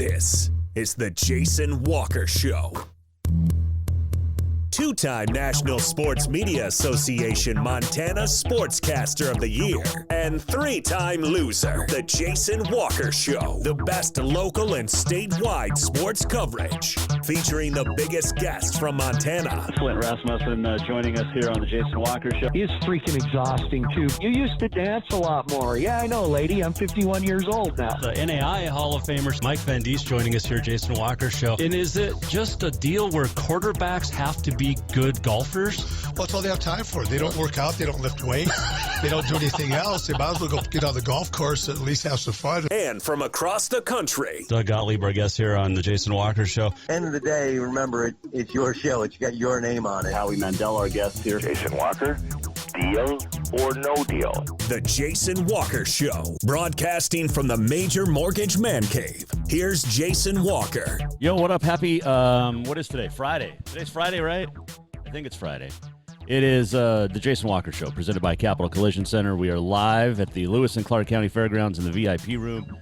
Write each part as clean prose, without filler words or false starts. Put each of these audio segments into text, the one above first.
This is the Jason Walker Show. Two-time National Sports Media Association Montana Sportscaster of the Year and three-time loser, the Jason Walker Show. The best local and statewide sports coverage, featuring the biggest guests from Montana. Flint Rasmussen joining us here on the Jason Walker Show. He's freaking exhausting, too. You used to dance a lot more. Yeah, I know, lady. I'm 51 years old now. The NAI Hall of Famer Mike Van Diest joining us here, Jason Walker Show. And is it just a deal where quarterbacks have to be good golfers? Well, that's all they have time for. They don't work out. They don't lift weights. They don't do anything else. They might as well go get on the golf course and at least have some fun. And from across the country, Doug Gottlieb, our guest here on the Jason Walker Show. End of the day, remember, it's your show. It's got your name on it. Howie Mandel, our guest here. Jason Walker, deal or no deal? the Jason Walker Show, broadcasting from the Major Mortgage Man Cave. Here's Jason Walker. Yo, what up? Happy, what is today? Friday. Today's Friday, right? I think it's Friday. It is the Jason Walker Show, presented by Capital Collision Center. We are live at the Lewis and Clark County Fairgrounds in the VIP room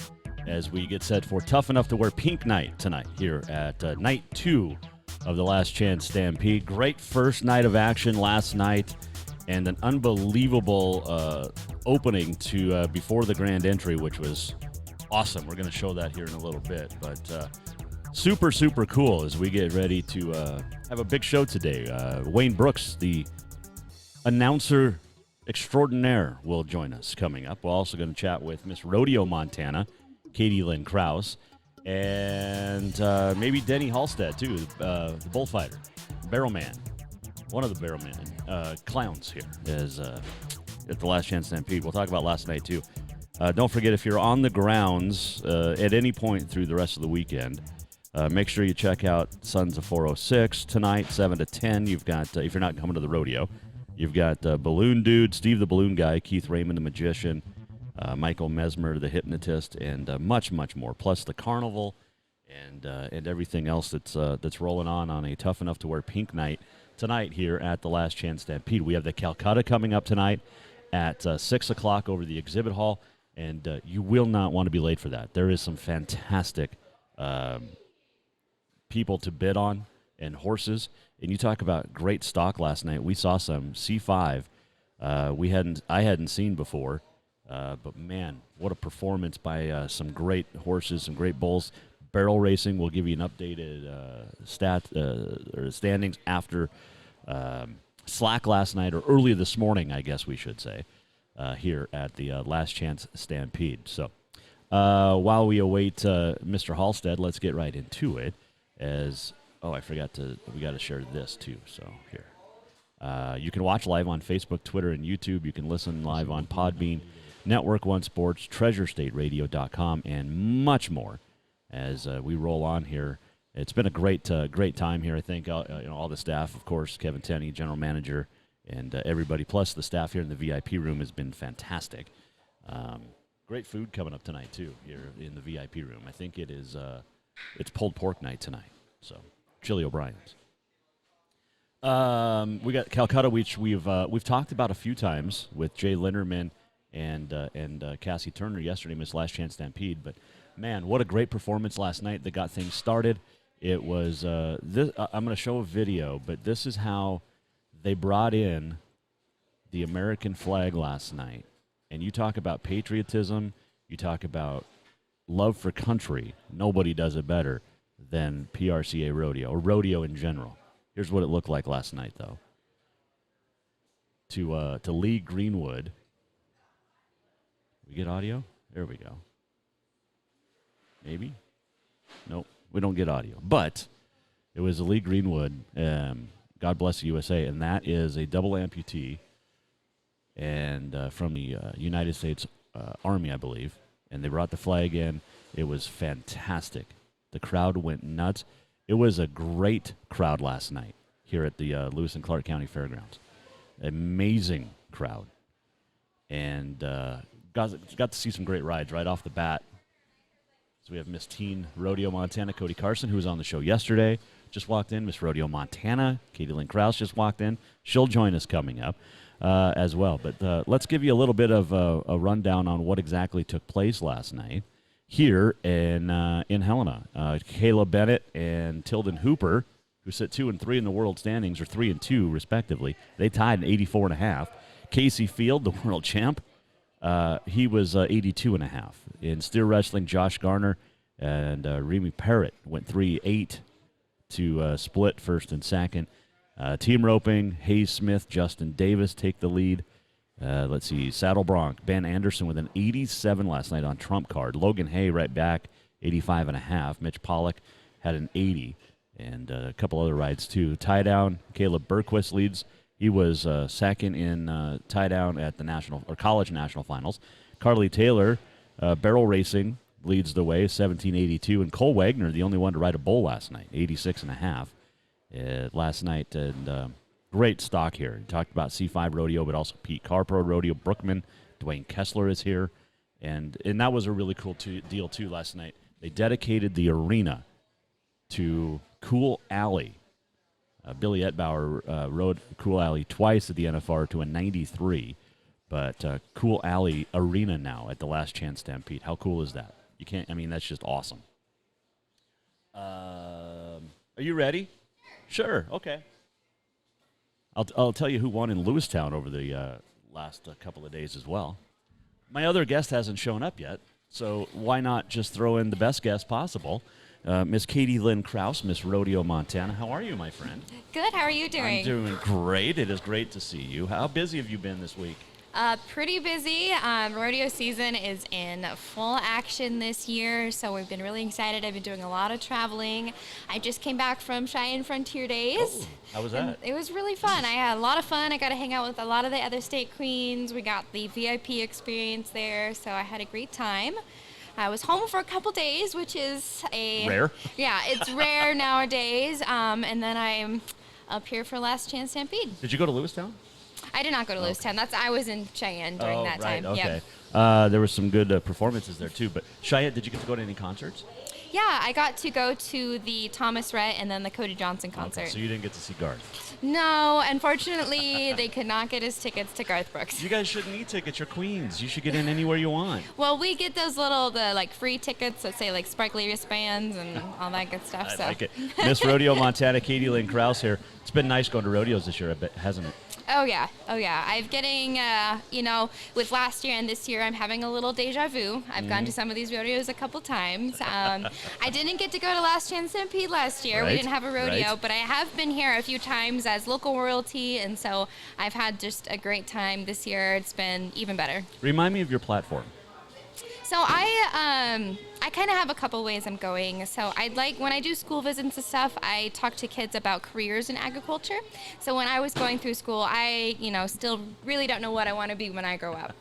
as we get set for Tough Enough to Wear Pink Night tonight here at night 2 of the Last Chance Stampede. Great first night of action last night and an unbelievable opening to before the grand entry, which was awesome. We're going to show that here in a little bit, but super, super cool as we get ready to have a big show today. Wayne Brooks, the announcer extraordinaire, will join us coming up. We're also going to chat with Miss Rodeo, Montana, Lynn Kraus, and maybe Denny Halstead, too, the bullfighter, barrel man, one of the barrel man clowns here is at the Last Chance Stampede. We'll talk about last night, too. Don't forget, if you're on the grounds at any point through the rest of the weekend, make sure you check out Sons of 406 tonight, 7 to 10. You've got, if you're not coming to the rodeo, you've got Balloon Dude, Steve the Balloon Guy, Keith Raymond the Magician, Michael Mesmer the Hypnotist, and much, much more. Plus the carnival and everything else that's rolling on a Tough Enough to Wear Pink night tonight here at the Last Chance Stampede. We have the Calcutta coming up tonight at 6 o'clock over the exhibit hall, and you will not want to be late for that. There is some fantastic people to bid on and horses, and you talk about great stock last night. We saw some C5 I hadn't seen before, but man, what a performance by some great horses, some great bulls. Barrel racing, we'll give you an updated standings after slack last night, or early this morning, I guess we should say, here at the Last Chance Stampede. So while we await Mr. Halstead, let's get right into it. We got to share this too. So here, you can watch live on Facebook, Twitter, and YouTube. You can listen live on Podbean, Network One Sports, TreasureStateRadio.com, and much more as we roll on here. It's been a great time here. I think all the staff, of course, Kevin Tenney, general manager, and everybody, plus the staff here in the VIP room has been fantastic. Great food coming up tonight too here in the VIP room. I think it is. It's pulled pork night tonight, so Chili O'Brien's. We got Calcutta, which we've talked about a few times with Jay Linderman and Cassie Turner yesterday, Miss Last Chance Stampede. But man, what a great performance last night that got things started. It was this. I'm going to show a video, but this is how they brought in the American flag last night. And you talk about patriotism, you talk about love for country. Nobody does it better than PRCA Rodeo, or rodeo in general. Here's what it looked like last night, though. To Lee Greenwood. We get audio? There we go. Maybe? Nope, we don't get audio. But it was Lee Greenwood, God Bless the USA, and that is a double amputee and from the United States Army, I believe. And they brought the flag in. It was fantastic. The crowd went nuts. It was a great crowd last night here at the Lewis and Clark County Fairgrounds. Amazing crowd. And got to see some great rides right off the bat. So we have Miss Teen Rodeo Montana, Cody Carson, who was on the show yesterday, just walked in. Miss Rodeo Montana, Lynn Kraus, just walked in. She'll join us coming up as well. But let's give you a little bit of a rundown on what exactly took place last night here in Helena. Kayla Bennett and Tilden Hooper, who sit 2 and 3 in the world standings, or 3 and 2 respectively. They tied in 84.5. Casey Field, the world champ, he was 82.5. In steer wrestling, Josh Garner and Remy Parrott went 3-8 to split first and second. Team roping, Hayes Smith, Justin Davis take the lead. Let's see, Saddle Bronc, Ben Anderson with an 87 last night on trump card. Logan Hay right back, 85.5. Mitch Pollock had an 80, and a couple other rides too. Tie down, Caleb Berquist leads. He was second in tie down at the national or college national finals. Carly Taylor, barrel racing, leads the way, 17.82, and Cole Wagner, the only one to ride a bull last night, 86.5 last night, and great stock here. We talked about C5 Rodeo, but also Pete Carpro Rodeo. Brookman, Dwayne Kessler is here, and that was a really cool deal too last night. They dedicated the arena to Cool Alley. Billy Etbauer rode Cool Alley twice at the NFR to a 93, but Cool Alley Arena now at the Last Chance Stampede. How cool is that? You can't. I mean, that's just awesome. Are you ready? Sure. Okay. I'll tell you who won in Lewistown over the last couple of days as well. My other guest hasn't shown up yet, so why not just throw in the best guest possible? Miss Katie Lynn Kraus, Miss Rodeo, Montana. How are you, my friend? Good. How are you doing? I'm doing great. It is great to see you. How busy have you been this week? Pretty busy. Rodeo season is in full action this year, so we've been really excited. I've been doing a lot of traveling. I just came back from Cheyenne Frontier Days. Oh, how was that? It was really fun. I had a lot of fun. I got to hang out with a lot of the other state queens. We got the VIP experience there, so I had a great time. I was home for a couple days, which is rare. Yeah, it's rare nowadays. And then I'm up here for Last Chance Stampede. Did you go to Lewistown? I did not go to Lewistown. I was in Cheyenne during that time. Okay. Yep. There were some good performances there too. But Cheyenne, did you get to go to any concerts? Yeah, I got to go to the Thomas Rhett and then the Cody Johnson concert. Okay, so you didn't get to see Garth? No, unfortunately, they could not get us tickets to Garth Brooks. You guys shouldn't need tickets. You're queens. You should get in anywhere you want. Well, we get those the free tickets that say sparkly wristbands and all that good stuff. I like it. Miss Rodeo, Montana, Katie Lynn Kraus here. It's been nice going to rodeos this year, hasn't it? Oh, yeah. I'm getting, with last year and this year, I'm having a little deja vu. I've gone to some of these rodeos a couple times. I didn't get to go to Last Chance Stampede last year. Right, we didn't have a rodeo, right. but I have been here a few times as local royalty, and so I've had just a great time this year. It's been even better. Remind me of your platform. So I kind of have a couple ways I'm going. So when I do school visits and stuff, I talk to kids about careers in agriculture. So when I was going through school, I, still really don't know what I want to be when I grow up.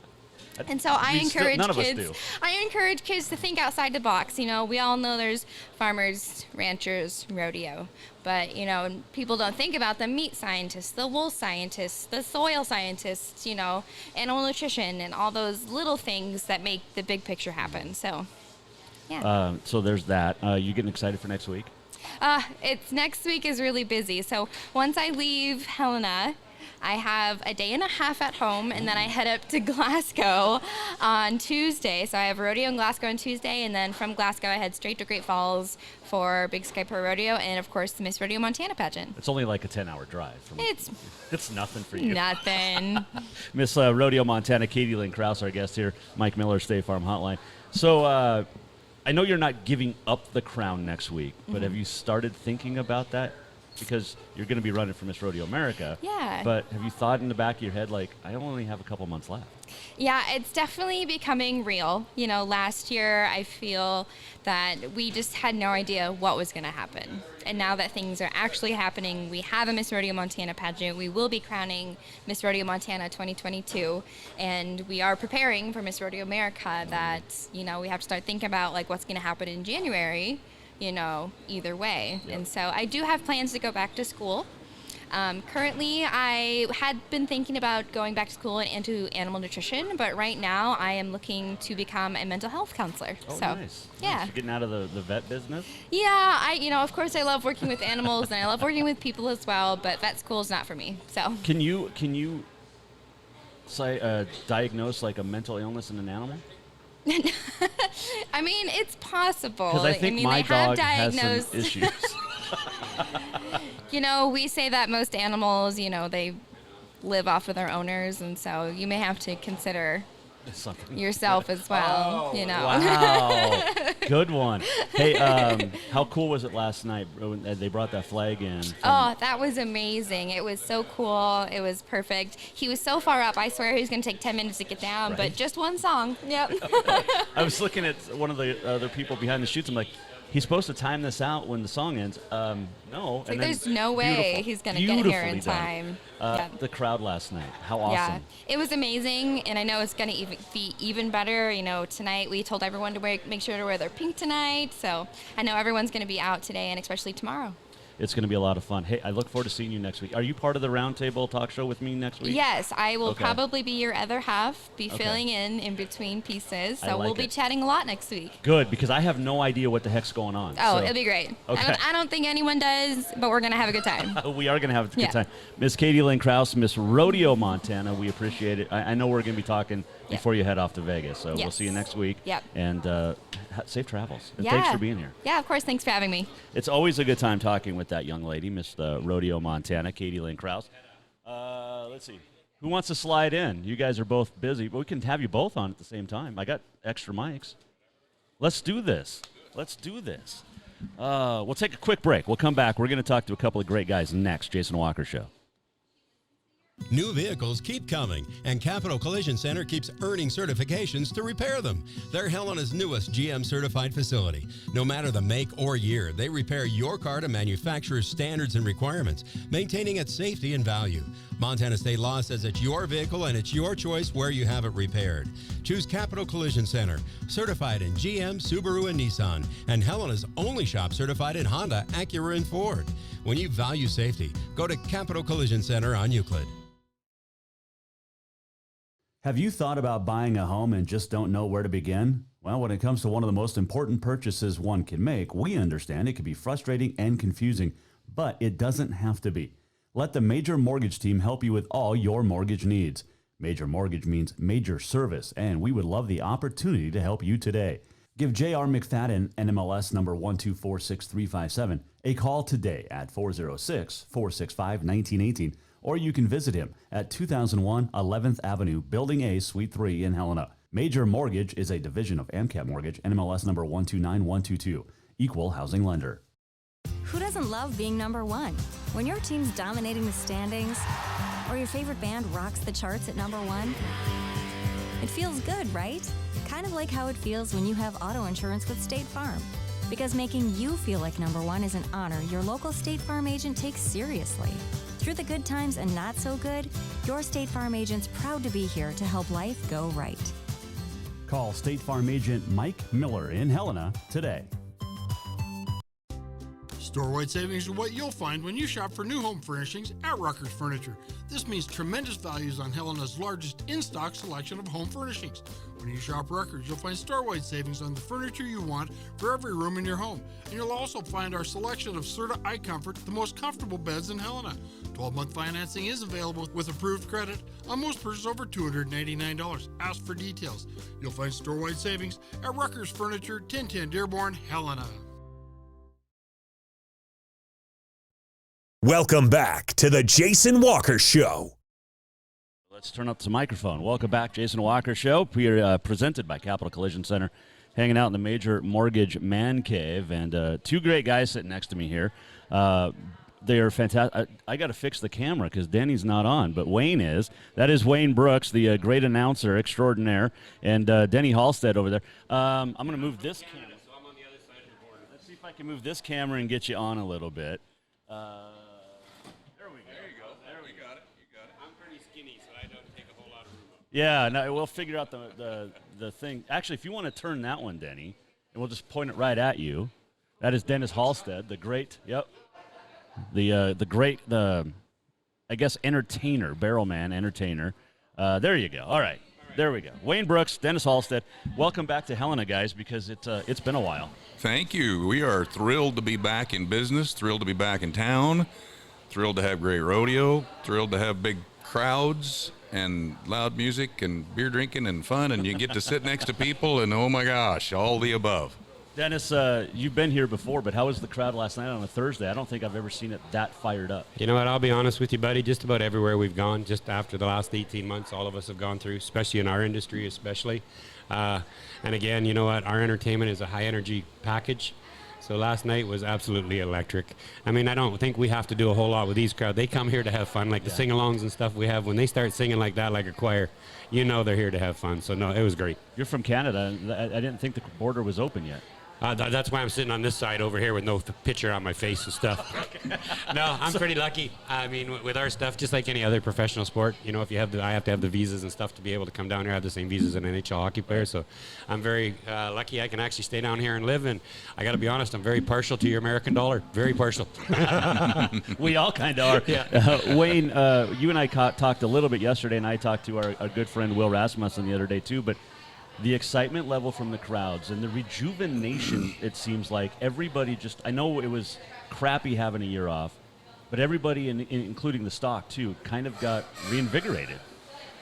And so I encourage kids. I encourage kids to think outside the box. We all know there's farmers, ranchers, rodeo, but people don't think about the meat scientists, the wool scientists, the soil scientists, animal nutrition, and all those little things that make the big picture happen. So, yeah. So there's that. You getting excited for next week? Next week is really busy. So once I leave Helena, I have a day and a half at home, and then I head up to Glasgow on Tuesday. So I have a rodeo in Glasgow on Tuesday, and then from Glasgow I head straight to Great Falls for Big Sky Pro Rodeo and, of course, the Miss Rodeo Montana pageant. It's only like a 10-hour drive. It's nothing for you. Nothing. Miss Rodeo Montana, Katie Lynn Kraus, our guest here, Mike Miller, State Farm Hotline. So I know you're not giving up the crown next week, but have you started thinking about that? Because you're going to be running for Miss Rodeo America. Yeah. But have you thought in the back of your head, I only have a couple months left? Yeah, it's definitely becoming real. Last year I feel that we just had no idea what was going to happen. And now that things are actually happening, we have a Miss Rodeo Montana pageant. We will be crowning Miss Rodeo Montana 2022. And we are preparing for Miss Rodeo America that, we have to start thinking about what's going to happen in January. Either way. Yep. And so I do have plans to go back to school. Currently, I had been thinking about going back to school and into animal nutrition, but right now I am looking to become a mental health counselor. Oh, so, nice. Yeah. You're getting out of the vet business? Yeah, of course I love working with animals and I love working with people as well, but vet school is not for me. So. Can you diagnose a mental illness in an animal? I mean, it's possible. Because I think my they have dog has diagnosed some issues. We say that most animals, they live off of their owners, and so you may have to consider yourself as well. Wow. Good one. Hey, how cool was it last night when they brought that flag in? Oh, that was amazing. It was so cool. It was perfect. He was so far up, I swear he was going to take 10 minutes to get down, but just one song. Yep. I was looking at one of the other people behind the chutes. I'm like, he's supposed to time this out when the song ends. No. Like, there's no way he's going to get here in time. The crowd last night, how awesome. Yeah, it was amazing, and I know it's going to be even better. Tonight we told everyone to make sure to wear their pink tonight, so I know everyone's going to be out today and especially tomorrow. It's going to be a lot of fun. Hey, I look forward to seeing you next week. Are you part of the Roundtable Talk Show with me next week? Yes, I will probably be your other half, filling in between pieces. So we'll be chatting a lot next week. Good, because I have no idea what the heck's going on. Oh, it'll be great. Okay. I don't think anyone does, but we're going to have a good time. We are going to have a good time. Miss Katie Lynn Kraus, Miss Rodeo, Montana, we appreciate it. I know we're going to be talking before you head off to Vegas, so we'll see you next week. Yep. And safe travels. And thanks for being here. Yeah, of course. Thanks for having me. It's always a good time talking with that young lady, Miss Rodeo, Montana, Katie Lynn Kraus. Let's see. Who wants to slide in? You guys are both busy, but we can have you both on at the same time. I got extra mics. Let's do this. We'll take a quick break. We'll come back. We're going to talk to a couple of great guys next. Jason Walker Show. New vehicles keep coming, and Capital Collision Center keeps earning certifications to repair them. They're Helena's newest GM-certified facility. No matter the make or year, they repair your car to manufacturer's standards and requirements, maintaining its safety and value. Montana state law says it's your vehicle and it's your choice where you have it repaired. Choose Capital Collision Center, certified in GM, Subaru, and Nissan, and Helena's only shop certified in Honda, Acura, and Ford. When you value safety, go to Capital Collision Center on Euclid. Have you thought about buying a home and just don't know where to begin? Well, when it comes to one of the most important purchases one can make, we understand it can be frustrating and confusing, but it doesn't have to be. Let the Major Mortgage team help you with all your mortgage needs. Major Mortgage means major service, and we would love the opportunity to help you today. Give J.R. McFadden, NMLS number 1246357, a call today at 406-465-1918, or you can visit him at 2001 11th Avenue, Building A, Suite 3 in Helena. Major Mortgage is a division of AMCAP Mortgage, NMLS number 129122, equal housing lender. Who doesn't love being number one? When your team's dominating the standings, or your favorite band rocks the charts at number one, it feels good, right? Kind of like how it feels when you have auto insurance with State Farm. Because making you feel like number one is an honor your local State Farm agent takes seriously. Through the good times and not so good, your State Farm agent's proud to be here to help life go right. Call State Farm agent Mike Miller in Helena today. Store-wide savings are what you'll find when you shop for new home furnishings at Rucker's Furniture. This means tremendous values on Helena's largest in-stock selection of home furnishings. When you shop Rucker's, you'll find store-wide savings on the furniture you want for every room in your home. And you'll also find our selection of Serta iComfort, the most comfortable beds in Helena. 12-month financing is available with approved credit on most purchases over $299. Ask for details. You'll find store-wide savings at Rucker's Furniture, 1010 Dearborn, Helena. Welcome back to the Jason Walker Show. Let's turn up the microphone. Welcome back, Jason Walker Show. We are presented by Capital Collision Center, hanging out in the Major Mortgage Man Cave, and two great guys sitting next to me here. They are fantastic. I got to fix the camera because Denny's not on, but Wayne is. That is Wayne Brooks, the great announcer extraordinaire, and Denny Halstead over there. I'm going to move this camera. So I'm on the other side of the board. Let's see if I can move this camera and get you on a little bit. Yeah, no, we'll figure out the thing. Actually, if you want to turn that one, Denny, and we'll just point it right at you. That is Dennis Halstead, the great, I guess, entertainer, barrelman, entertainer. There you go. All right, there we go. Wayne Brooks, Dennis Halstead. Welcome back to Helena, guys, because it's been a while. Thank you. We are thrilled to be back in business, thrilled to be back in town, thrilled to have great rodeo, thrilled to have big crowds. and loud music and beer drinking and fun, and you get to sit next to people, and oh my gosh, all the above. Dennis, you've been here before, but how was the crowd last night on a Thursday? I don't think I've ever seen it that fired up. You know what? I'll be honest with you, buddy. Just about everywhere we've gone, just after the last 18 months, all of us have gone through, especially in our industry, especially. And again, you know what? Our entertainment is a high-energy package. So last night was absolutely electric. I mean, I don't think we have to do a whole lot with these crowds. They come here to have fun, like the sing-alongs and stuff we have. When they start singing like that, like a choir, you know they're here to have fun. So, no, it was great. You're from Canada. I didn't think the border was open yet. That's why I'm sitting on this side over here with no picture on my face and stuff. No, I'm pretty lucky. I mean, with our stuff, just like any other professional sport, you know, if you have I have to have the visas and stuff to be able to come down here. I have the same visas as an NHL hockey player, so I'm very lucky I can actually stay down here and live. And I got to be honest, I'm very partial to your American dollar. Very partial. We all kind of are. Yeah. Wayne, you and I talked a little bit yesterday, and I talked to our good friend Will Rasmussen the other day too, but the excitement level from the crowds and the rejuvenation, it seems like everybody just, I know it was crappy having a year off, but everybody, including the stock too, kind of got reinvigorated,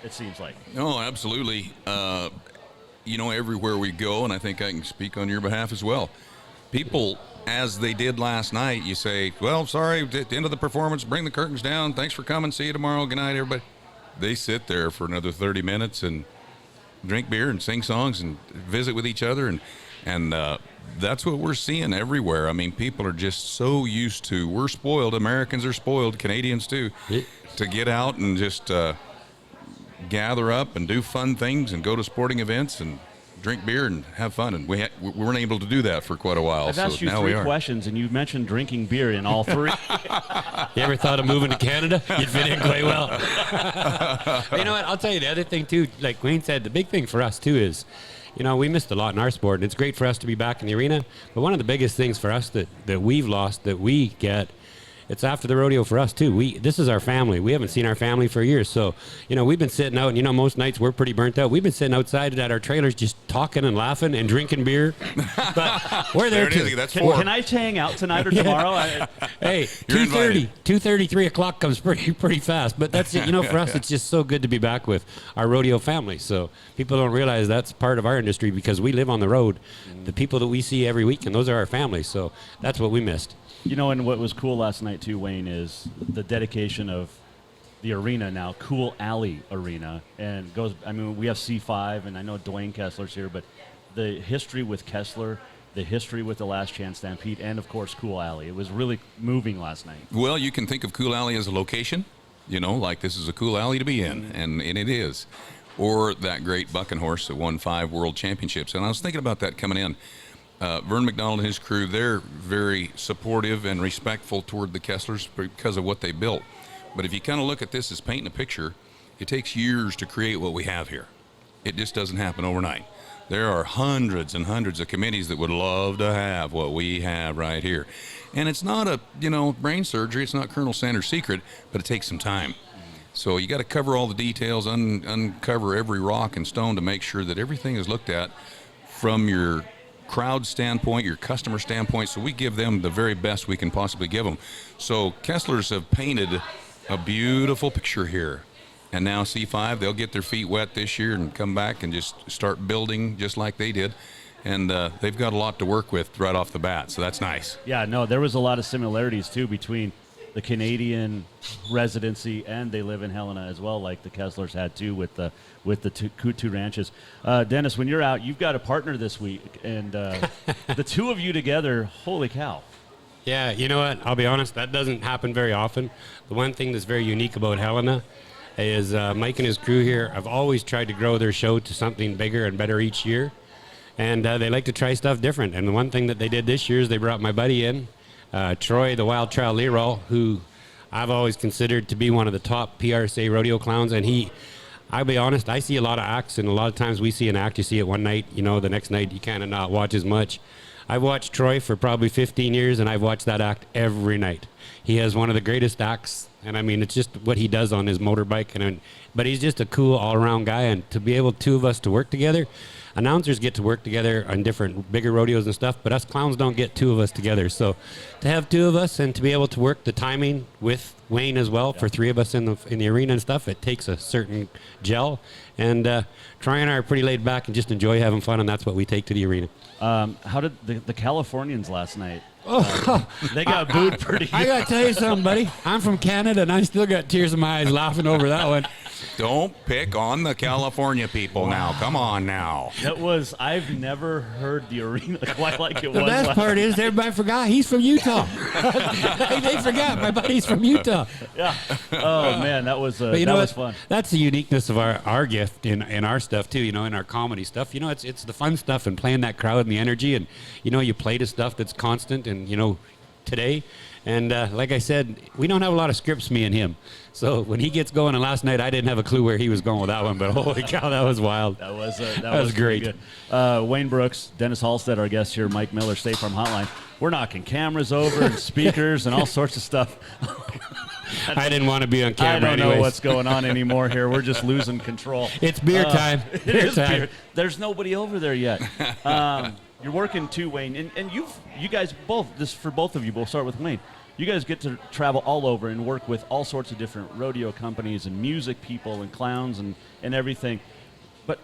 it seems like. Oh, absolutely. You know, everywhere we go, and I think I can speak on your behalf as well, people, as they did last night, you say, well, sorry, at the end of the performance, bring the curtains down. Thanks for coming. See you tomorrow. Good night, everybody. They sit there for another 30 minutes and drink beer and sing songs and visit with each other, and that's what we're seeing everywhere. I mean, people are just so used to, we're spoiled, Americans are spoiled, Canadians too, to get out and just gather up and do fun things and go to sporting events and drink beer and have fun, and we weren't able to do that for quite a while. I've asked you now three questions, and you mentioned drinking beer in all three. You ever thought of moving to Canada? You'd fit in quite well. You know what? I'll tell you the other thing, too. Like Wayne said, the big thing for us, too, is, you know, we missed a lot in our sport, and it's great for us to be back in the arena. But one of the biggest things for us that we've lost, that we get, it's after the rodeo for us, too. This is our family. We haven't seen our family for years. So, you know, we've been sitting out, and, you know, most nights we're pretty burnt out. We've been sitting outside at our trailers just talking and laughing and drinking beer. But we're there, too. Can I hang out tonight or tomorrow? Hey, 2:30, 3 o'clock comes pretty fast. But that's it. You know, for us, it's just so good to be back with our rodeo family. So people don't realize that's part of our industry because we live on the road. The people that we see every week, and those are our families. So that's what we missed. You know, and what was cool last night too, Wayne, is the dedication of the arena now, Cool Alley Arena, and goes. I mean, we have C5, and I know Dwayne Kessler's here, but the history with Kessler, the history with the Last Chance Stampede, and of course Cool Alley. It was really moving last night. Well, you can think of Cool Alley as a location, you know, like this is a cool alley to be in, and it is. Or that great bucking horse that won 5 world championships, and I was thinking about that coming in. Vern McDonald and his crew, they're very supportive and respectful toward the Kesslers because of what they built. But if you kind of look at this as painting a picture, it takes years to create what we have here. It just doesn't happen overnight. There are hundreds and hundreds of committees that would love to have what we have right here. And it's not a, you know, brain surgery. It's not Colonel Sanders' secret, but it takes some time. So you got to cover all the details, uncover every rock and stone to make sure that everything is looked at from your crowd standpoint, your customer standpoint, so we give them the very best we can possibly give them. So Kesslers have painted a beautiful picture here, and now C5, they'll get their feet wet this year and come back and just start building just like they did, and they've got a lot to work with right off the bat, so that's nice. Yeah, no, there was a lot of similarities too between the Canadian residency and they live in Helena as well, like the Kesslers had too with the two ranches. Dennis, when you're out, you've got a partner this week, and the two of you together, holy cow. Yeah, you know what? I'll be honest, that doesn't happen very often. The one thing that's very unique about Helena is Mike and his crew here have always tried to grow their show to something bigger and better each year, and they like to try stuff different. And the one thing that they did this year is they brought my buddy in, Troy, the Wild Trout Leroy, who I've always considered to be one of the top PRCA rodeo clowns, and I'll be honest, I see a lot of acts, and a lot of times we see an act, you see it one night, you know, the next night you kind of not watch as much. I've watched Troy for probably 15 years, and I've watched that act every night. He has one of the greatest acts And I mean, it's just what he does on his motorbike. But he's just a cool all-around guy. And to be able, two of us to work together, announcers get to work together on different bigger rodeos and stuff, but us clowns don't get two of us together. So to have two of us and to be able to work the timing with Wayne as well, for three of us in the arena and stuff, it takes a certain gel. And Troy and I are pretty laid back and just enjoy having fun, and that's what we take to the arena. How did the Californians last night? They got booed pretty good. I got to tell you something, buddy. I'm from Canada, and I still got tears in my eyes laughing over that one. Don't pick on the California people now. Come on now. I've never heard the arena quite like it was. The best part is everybody forgot he's from Utah. they forgot my buddy's from Utah. Yeah. Oh, man, that was fun. That's the uniqueness of our gift in our stuff, too, in our comedy stuff. It's the fun stuff and playing that crowd and the energy. And, you play to stuff that's constant and, today. And like I said, we don't have a lot of scripts, me and him. So when he gets going, and last night I didn't have a clue where he was going with that one, but holy cow, that was wild. That was great. Good. Wayne Brooks, Dennis Halstead, our guest here, Mike Miller, State Farm Hotline. We're knocking cameras over and speakers and all sorts of stuff. I didn't want to be on camera. I don't know what's going on anymore here. We're just losing control. It's beer time. Beer time. There's nobody over there yet. You're working too, Wayne, and you guys both. This for both of you. We'll start with Wayne. You guys get to travel all over and work with all sorts of different rodeo companies and music people and clowns and everything. But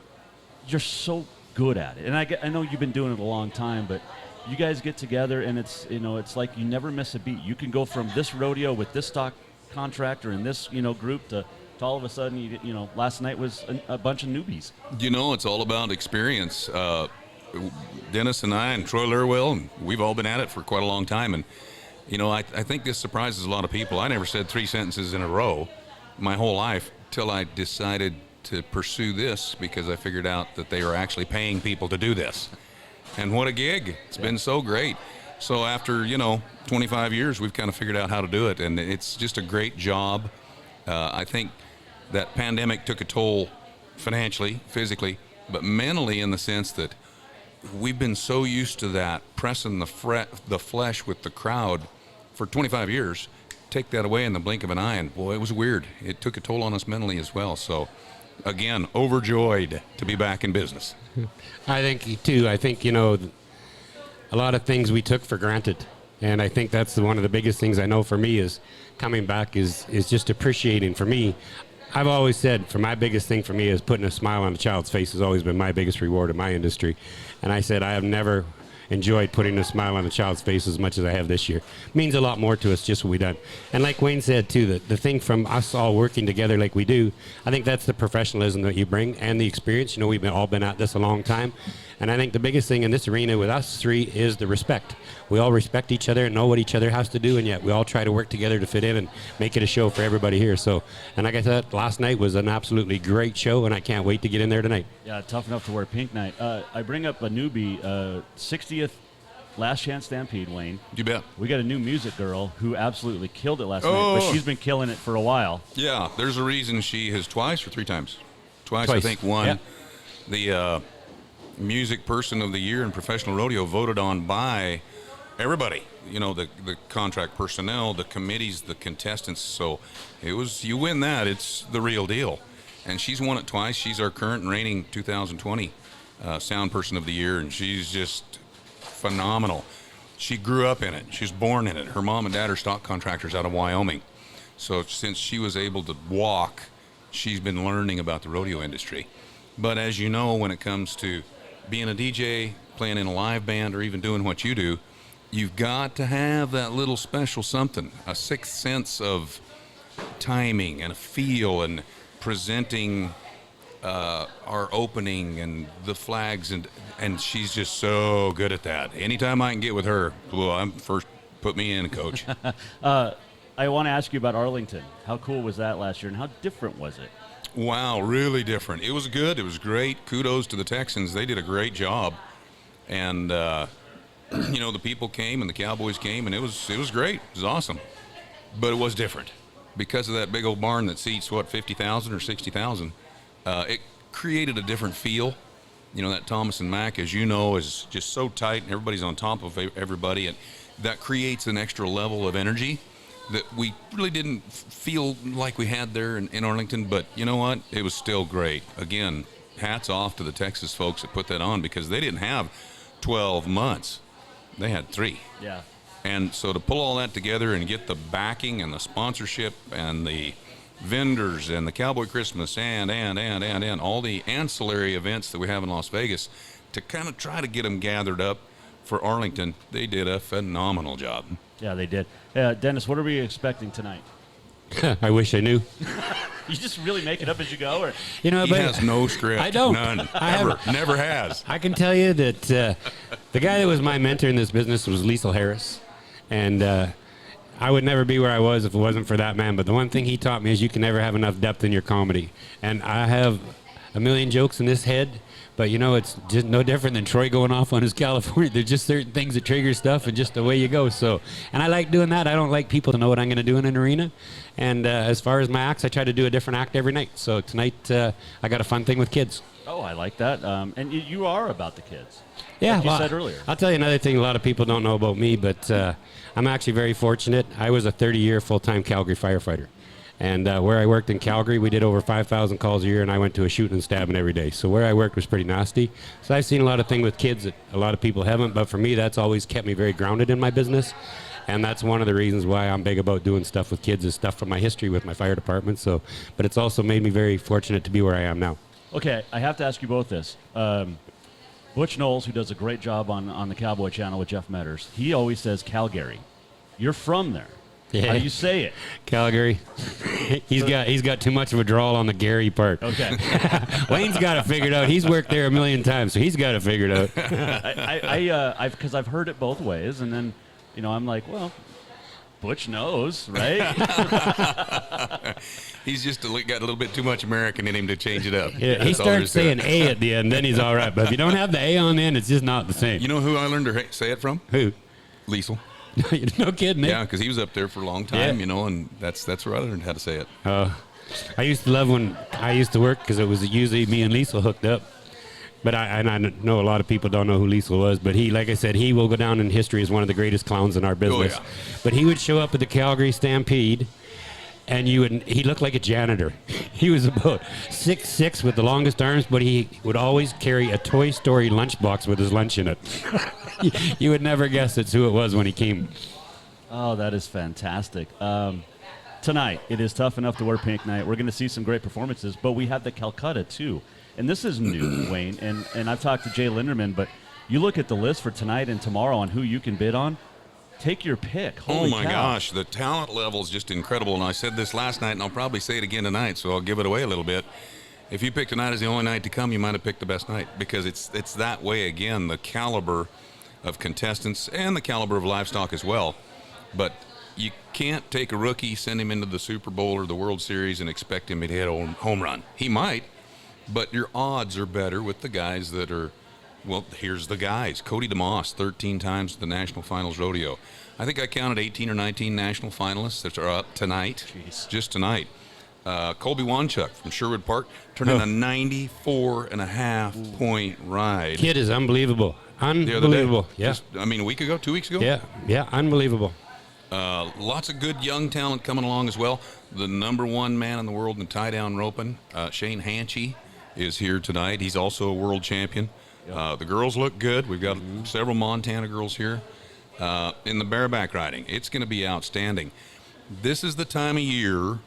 you're so good at it, and I know you've been doing it a long time, but you guys get together and it's like you never miss a beat. You can go from this rodeo with this stock contractor and this group to all of a sudden last night was a bunch of newbies. It's all about experience. Dennis and I and Troy Lurwell, and we've all been at it for quite a long time, and I think this surprises a lot of people. I never said 3 sentences in a row my whole life till I decided to pursue this because I figured out that they were actually paying people to do this. And what a gig. It's been so great. So after, 25 years, we've kind of figured out how to do it, and it's just a great job. I think that pandemic took a toll financially, physically, but mentally in the sense that we've been so used to that, pressing the flesh with the crowd for 25 years. Take that away in the blink of an eye, and boy, it was weird. It took a toll on us mentally as well. So, again, overjoyed to be back in business. I think, too, a lot of things we took for granted. And I think that's one of the biggest things I know for me is coming back is just appreciating. For me, I've always said, for my biggest thing for me is putting a smile on a child's face has always been my biggest reward in my industry. And I said I have never enjoyed putting a smile on a child's face as much as I have this year. It means a lot more to us just what we've done. And like Wayne said, too, the thing from us all working together like we do, I think that's the professionalism that you bring and the experience. We've all been at this a long time. And I think the biggest thing in this arena with us three is the respect. We all respect each other and know what each other has to do, and yet we all try to work together to fit in and make it a show for everybody here. So, and like I said, last night was an absolutely great show, and I can't wait to get in there tonight. Yeah, tough enough to wear pink night. I bring up a newbie, 60th Last Chance Stampede, Wayne. You bet. We got a new music girl who absolutely killed it last night, but she's been killing it for a while. Yeah, there's a reason she has twice or 3 times. Twice. I think, won the music person of the year in professional rodeo, voted on by everybody. The contract personnel, the committees, the contestants. So you win that, it's the real deal. And she's won it twice. She's our current and reigning 2020 sound person of the year, and she's just phenomenal. She grew up in it. She was born in it. Her mom and dad are stock contractors out of Wyoming. So since she was able to walk, she's been learning about the rodeo industry. But as you know, when it comes to being a DJ, playing in a live band, or even doing what you do, you've got to have that little special something, a sixth sense of timing and a feel and presenting our opening and the flags, and she's just so good at that. Anytime I can get with her, I'm first, put me in, coach. I want to ask you about Arlington. How cool was that last year, and how different was it? Wow, really different. It was good. It was great. Kudos to the Texans. They did a great job. And, the people came and the Cowboys came, and it was great. It was awesome. But it was different. Because of that big old barn that seats, 50,000 or 60,000, it created a different feel. That Thomas and Mack, as you know, is just so tight, and everybody's on top of everybody, and that creates an extra level of energy. that we really didn't feel like we had there in Arlington, but you know what? It was still great. Again, hats off to the Texas folks that put that on, because they didn't have 12 months. They had 3. Yeah. And so to pull all that together and get the backing and the sponsorship and the vendors and the Cowboy Christmas and all the ancillary events that we have in Las Vegas, to kind of try to get them gathered up for Arlington, they did a phenomenal job. Yeah, they did. Dennis, what are we expecting tonight? I wish I knew. You just really make it up as you go, or he has no script. I don't. None. Never has. I can tell you that the guy that was my mentor in this business was Liesl Harris, and I would never be where I was if it wasn't for that man. But the one thing he taught me is you can never have enough depth in your comedy. And I have a million jokes in this head, but it's just no different than Troy going off on his California. There's just certain things that trigger stuff, and just the way you go. So, and I like doing that. I don't like people to know what I'm going to do in an arena. And as far as my acts, I try to do a different act every night. So tonight, I got a fun thing with kids. Oh, I like that. And you are about the kids. Yeah, like you said earlier. I'll tell you another thing a lot of people don't know about me, but I'm actually very fortunate. I was a 30-year full-time Calgary firefighter. And where I worked in Calgary, we did over 5,000 calls a year, and I went to a shooting and stabbing every day. So where I worked was pretty nasty. So I've seen a lot of things with kids that a lot of people haven't, but for me, that's always kept me very grounded in my business. And that's one of the reasons why I'm big about doing stuff with kids, is stuff from my history with my fire department. So, but it's also made me very fortunate to be where I am now. Okay, I have to ask you both this. Butch Knowles, who does a great job on the Cowboy Channel with Jeff Metters, he always says Calgary. You're from there. Yeah. How do you say it? Calgary. He's got too much of a drawl on the Gary part. Okay. Wayne's got it figured out. He's worked there a million times, so he's got it figured out. Because I've heard it both ways, and then, I'm like, well, Butch knows, right? He's just got a little bit too much American in him to change it up. Yeah, he starts saying A at the end, then he's all right. But if you don't have the A on the end, it's just not the same. You know who I learned to say it from? Who? Liesl. No kidding. Yeah, because he was up there for a long time, and that's where I learned how to say it. I used to love when I used to work, because it was usually me and Liesl hooked up. But I know a lot of people don't know who Liesl was, but he, like I said, he will go down in history as one of the greatest clowns in our business. Oh, yeah. But he would show up at the Calgary Stampede, and he looked like a janitor. He was about 6'6" with the longest arms, but he would always carry a Toy Story lunchbox with his lunch in it. You would never guess it's who it was when he came. Oh, that is fantastic. Tonight, it is Tough Enough to Wear Pink night. We're going to see some great performances, but we have the Calcutta, too. And this is new, Wayne, and I've talked to Jay Linderman, but you look at the list for tonight and tomorrow on who you can bid on, take your pick. Holy my cow. gosh, the talent level is just incredible, and I said this last night, and I'll probably say it again tonight, so I'll give it away a little bit. If you pick tonight as the only night to come, you might have picked the best night, because it's that way again, the caliber of contestants and the caliber of livestock as well. But you can't take a rookie, send him into the Super Bowl or the World Series, and expect him to hit a home run. He might. But your odds are better with the guys that are, well, here's the guys. Cody DeMoss, 13 times to the National Finals Rodeo. I think I counted 18 or 19 national finalists that are up tonight, just tonight. Colby Wanchuk from Sherwood Park turned in a 94.5-point ride. Kid is unbelievable. Unbelievable. Yeah. Just, a week ago, 2 weeks ago? Yeah, unbelievable. Lots of good young talent coming along as well. The #1 man in the world in tie-down roping, Shane Hanchy, is here tonight. He's also a world champion. Yep. The girls look good. We've got several Montana girls here. In the bareback riding, it's going to be outstanding. This is the time of year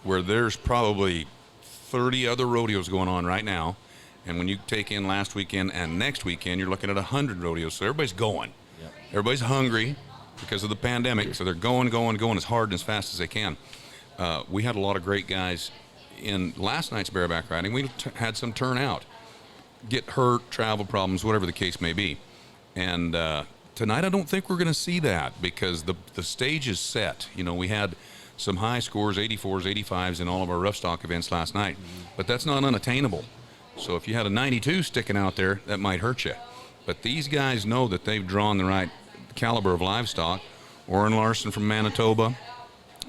where there's probably 30 other rodeos going on right now. And when you take in last weekend and next weekend, you're looking at 100 rodeos. So everybody's going. Yep. Everybody's hungry because of the pandemic. So they're going as hard and as fast as they can. We had a lot of great guys in last night's bareback riding. We had some turnout, get hurt, travel problems, whatever the case may be. And tonight I don't think we're going to see that, because the stage is set. We had some high scores, 84s, 85s in all of our rough stock events last night, but that's not unattainable. So if you had a 92 sticking out there, that might hurt you. But these guys know that they've drawn the right caliber of livestock. Orrin Larson from Manitoba,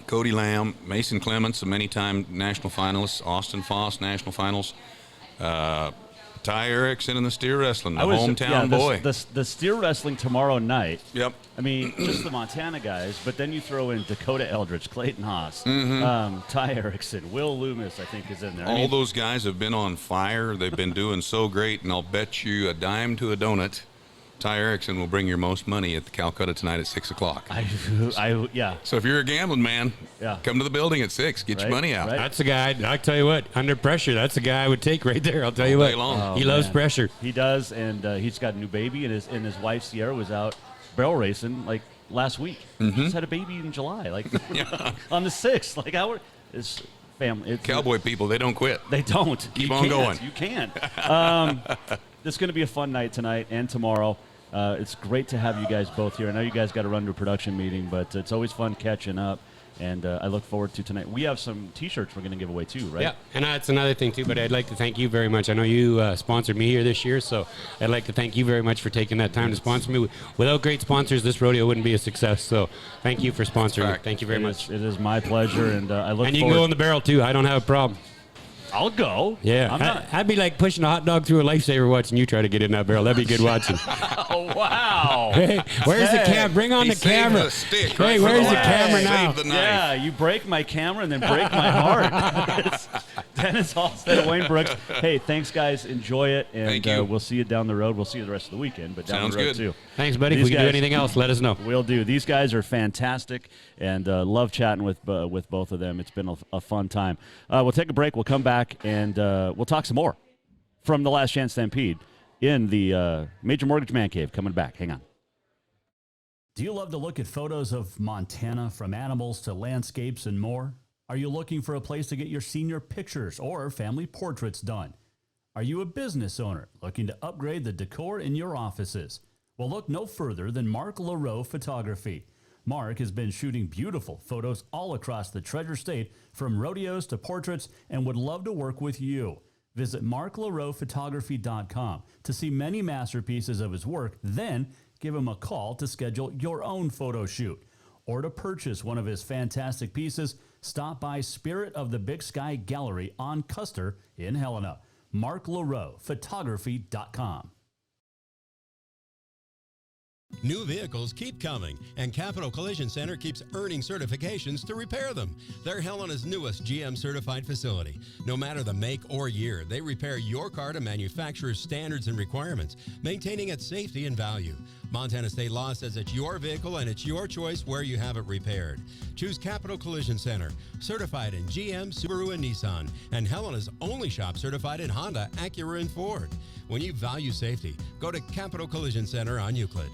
Cody Lamb, Mason Clements, a many-time national finalist, Austin Foss, national finals, Ty Erickson and the steer wrestling, the hometown boy. The steer wrestling tomorrow night. Yep. I mean, just the Montana guys, but then you throw in Dakota Eldridge, Clayton Haas, Ty Erickson, Will Loomis, I think, is in there. All those guys have been on fire. They've been doing so great, and I'll bet you a dime to a donut Ty Erickson will bring your most money at the Calcutta tonight at 6 o'clock. Yeah. So if you're a gambling man, come to the building at 6. Get your money out. Right. That's the guy. I tell you what, under pressure, that's the guy I would take right there. I'll tell you what. He loves pressure. He does, and he's got a new baby, and his wife Sierra was out barrel racing like last week. Just had a baby in July, like on the 6th. Like it's family. Cowboy people, they don't quit. They don't. Keep on going. You can't. It's going to be a fun night tonight and tomorrow. It's great to have you guys both here. I know you guys got to run to a production meeting, but it's always fun catching up, and I look forward to tonight. We have some T-shirts we're going to give away too, right? Yeah, and that's another thing too, but I'd like to thank you very much. I know you sponsored me here this year, so I'd like to thank you very much for taking that time to sponsor me. Without great sponsors, this rodeo wouldn't be a success, so thank you for sponsoring. Thank you very much. It is my pleasure, and I look forward. And you can go in the barrel too. I don't have a problem. I'll go. Yeah, I'd be like pushing a hot dog through a lifesaver watching you try to get in that barrel. That'd be good watching. Oh, wow. Hey, where's the camera? Bring on the camera. Hey, where's the camera now? Yeah, you break my camera and then break my heart. Dennis Halstead, Wayne Brooks. Hey, thanks, guys. Enjoy it. And Thank you. We'll see you down the road. We'll see you the rest of the weekend, but down Sounds the road, good. too. Thanks, buddy. If we can do anything else, let us know. We'll do. These guys are fantastic, and love chatting with both of them. It's been a fun time. We'll take a break. We'll come back, and we'll talk some more from the Last Chance Stampede in the Major Mortgage Man Cave. Coming back. Hang on. Do you love to look at photos of Montana, from animals to landscapes and more? Are you looking for a place to get your senior pictures or family portraits done? Are you a business owner looking to upgrade the decor in your offices? Well, look no further than Mark LaRoe Photography. Mark has been shooting beautiful photos all across the Treasure State, from rodeos to portraits, and would love to work with you. Visit marklaroephotography.com to see many masterpieces of his work, then give him a call to schedule your own photo shoot. Or to purchase one of his fantastic pieces, stop by Spirit of the Big Sky Gallery on Custer in Helena. marklaroephotography.com. New vehicles keep coming, and Capital Collision Center keeps earning certifications to repair them. They're Helena's newest GM-certified facility. No matter the make or year, they repair your car to manufacturer's standards and requirements, maintaining its safety and value. Montana state law says it's your vehicle and it's your choice where you have it repaired. Choose Capital Collision Center, certified in GM, Subaru, and Nissan, and Helena's only shop certified in Honda, Acura, and Ford. When you value safety, go to Capital Collision Center on Euclid.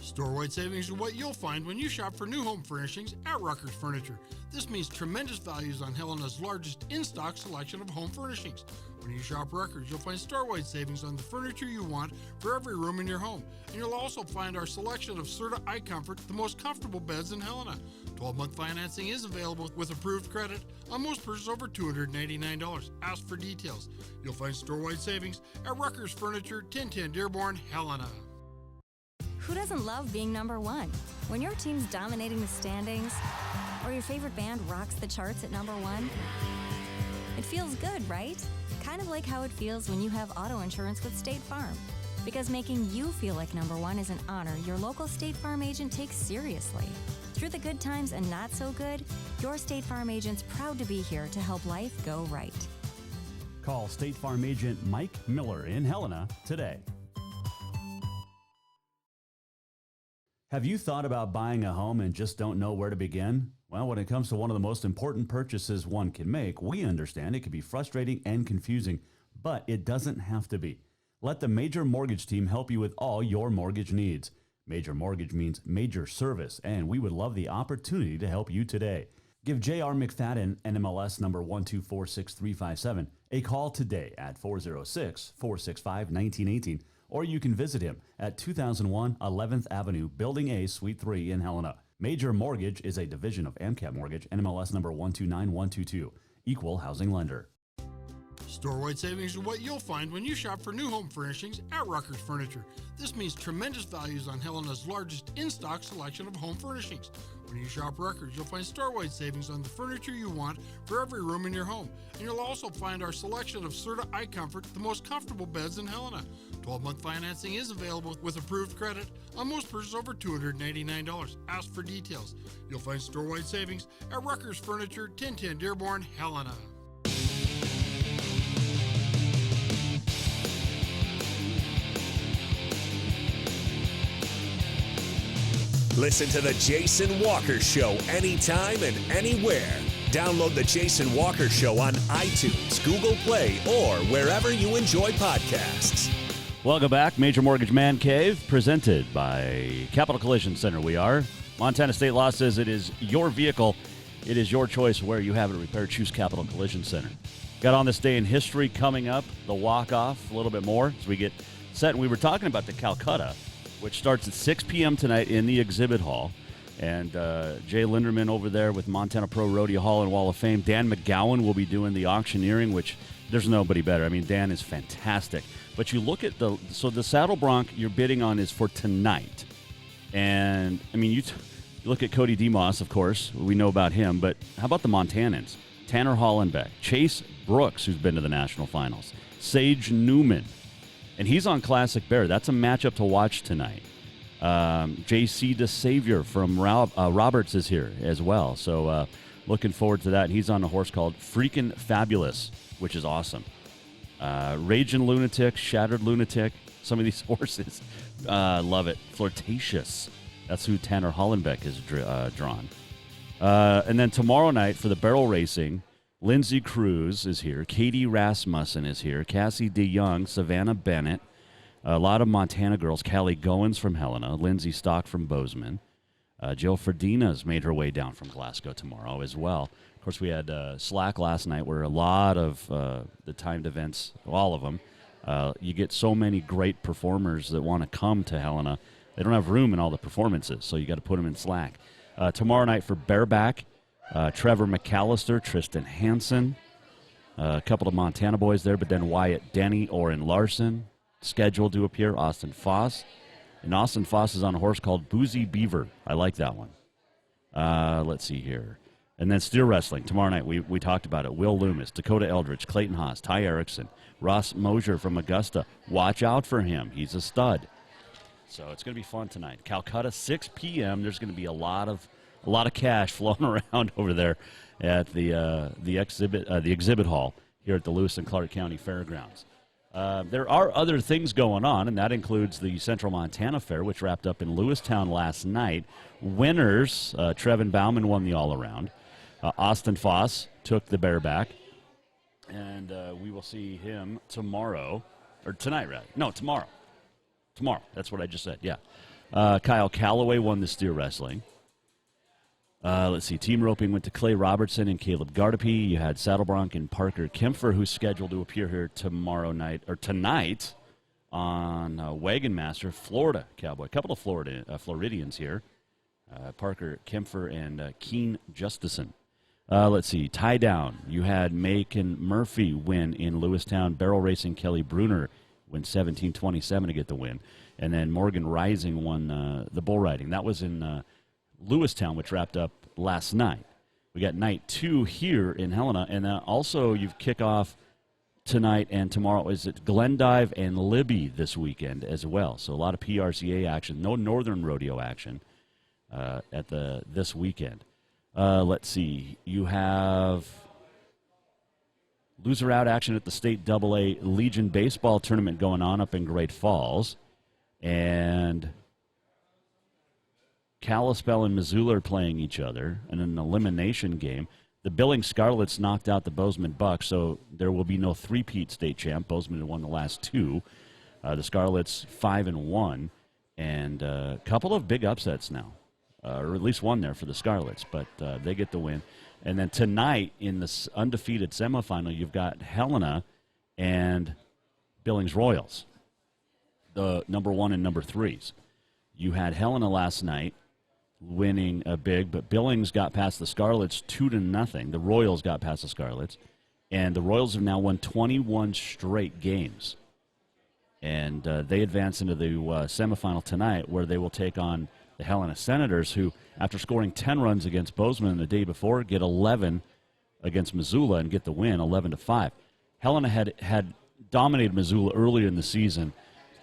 Store-wide savings are what you'll find when you shop for new home furnishings at Rucker's Furniture. This means tremendous values on Helena's largest in-stock selection of home furnishings. When you shop Rucker's, you'll find store-wide savings on the furniture you want for every room in your home. And you'll also find our selection of Serta iComfort, the most comfortable beds in Helena. 12-month financing is available with approved credit on most purchases over $299. Ask for details. You'll find store-wide savings at Rucker's Furniture, 1010 Dearborn, Helena. Who doesn't love being number one? When your team's dominating the standings, or your favorite band rocks the charts at number one, it feels good, right? Kind of like how it feels when you have auto insurance with State Farm. Because making you feel like number one is an honor your local State Farm agent takes seriously. Through the good times and not so good, your State Farm agent's proud to be here to help life go right. Call State Farm agent Mike Miller in Helena today. Have you thought about buying a home and just don't know where to begin? Well, when it comes to one of the most important purchases one can make, we understand it can be frustrating and confusing, but it doesn't have to be. Let the Major Mortgage team help you with all your mortgage needs. Major Mortgage means major service, and we would love the opportunity to help you today. Give J.R. McFadden, NMLS number 1246357, a call today at 406-465-1918. Or you can visit him at 2001 11th Avenue, Building A, Suite 3 in Helena. Major Mortgage is a division of AMCAP Mortgage, NMLS number 129122, equal housing lender. Store-wide savings are what you'll find when you shop for new home furnishings at Rucker's Furniture. This means tremendous values on Helena's largest in-stock selection of home furnishings. When you shop records, you'll find store-wide savings on the furniture you want for every room in your home. And you'll also find our selection of Serta iComfort, the most comfortable beds in Helena. 12-month financing is available with approved credit on most purchases over $299. Ask for details. You'll find store-wide savings at Rucker's Furniture, 1010 Dearborn, Helena. Listen to The Jason Walker Show anytime and anywhere. Download The Jason Walker Show on iTunes, Google Play, or wherever you enjoy podcasts. Welcome back. Major Mortgage Man Cave, presented by Capital Collision Center. We are. Montana State Law says it is your vehicle. It is your choice where you have it repaired. Choose Capital Collision Center. Got on this day in history coming up, the walk-off, a little bit more as we get set. And we were talking about the Calcutta, which starts at 6 p.m. tonight in the exhibit hall. And Jay Linderman over there with Montana Pro Rodeo Hall and Wall of Fame. Dan McGowan will be doing the auctioneering, which there's nobody better. I mean, Dan is fantastic. But you look at the Saddle Bronc you're bidding on is for tonight. And, I mean, you look at Cody DeMoss, of course. We know about him. But how about the Montanans? Tanner Hollenbeck, Chase Brooks, who's been to the national finals, Sage Newman. And he's on Classic Bear. That's a matchup to watch tonight. J.C. DeSavior from Roberts is here as well. So looking forward to that. He's on a horse called Freakin' Fabulous, which is awesome. Raging Lunatic, Shattered Lunatic. Some of these horses, love it. Flirtatious. That's who Tanner Hollenbeck is drawn. And then tomorrow night for the barrel racing, Lindsay Cruz is here. Katie Rasmussen is here. Cassie DeYoung, Savannah Bennett. A lot of Montana girls. Callie Goins from Helena. Lindsay Stock from Bozeman. Jill Ferdina's made her way down from Glasgow tomorrow as well. Of course, we had Slack last night where a lot of the timed events, all of them, you get so many great performers that want to come to Helena. They don't have room in all the performances, so you got to put them in Slack. Tomorrow night for Bareback, Trevor McAllister, Tristan Hansen, a couple of Montana boys there, but then Wyatt Denny, Oren Larson, scheduled to appear, Austin Foss. And Austin Foss is on a horse called Boozy Beaver. I like that one. Let's see here. And then steer wrestling. Tomorrow night, we talked about it. Will Loomis, Dakota Eldridge, Clayton Haas, Ty Erickson, Ross Mosier from Augusta. Watch out for him. He's a stud. So it's going to be fun tonight. Calcutta, 6 p.m. There's going to be a lot of cash flowing around over there at the exhibit hall here at the Lewis and Clark County Fairgrounds. There are other things going on, and that includes the Central Montana Fair, which wrapped up in Lewistown last night. Winners, Trevin Bauman won the all-around. Austin Foss took the bareback, and we will see him tomorrow, or tonight, rather. No, tomorrow. Tomorrow, that's what I just said, yeah. Kyle Calloway won the steer wrestling. Let's see, team roping went to Clay Robertson and Caleb Gardepy. You had Saddle Bronc and Parker Kempfer, who's scheduled to appear here tonight on Wagon Master, Florida Cowboy. A couple of Floridians here, Parker Kempfer and Keen Justison. Let's see, tie down. You had Macon Murphy win in Lewistown. Barrel racing, Kelly Bruner win 17-27 to get the win. And then Morgan Rising won the bull riding. That was in Lewistown, which wrapped up last night. We got night 2 here in Helena, and also you kick off tonight and tomorrow. Is it Glendive and Libby this weekend as well? So a lot of PRCA action, no Northern Rodeo action at this weekend. Let's see, you have loser out action at the State AA Legion Baseball Tournament going on up in Great Falls, and Kalispell and Missoula are playing each other in an elimination game. The Billings Scarlets knocked out the Bozeman Bucks, so there will be no three-peat state champ. Bozeman had won the last 2. The Scarlets 5-1, and a couple of big upsets now, or at least one there for the Scarlets, but they get the win. And then tonight in the undefeated semifinal, you've got Helena and Billings Royals, the number 1 and number 3s. You had Helena last night winning a big, but Billings got past the Scarlets 2-0. The Royals got past the Scarlets, and the Royals have now won 21 straight games. And they advance into the semifinal tonight, where they will take on the Helena Senators, who, after scoring 10 runs against Bozeman the day before, get 11 against Missoula and get the win, 11-5. Helena had dominated Missoula earlier in the season,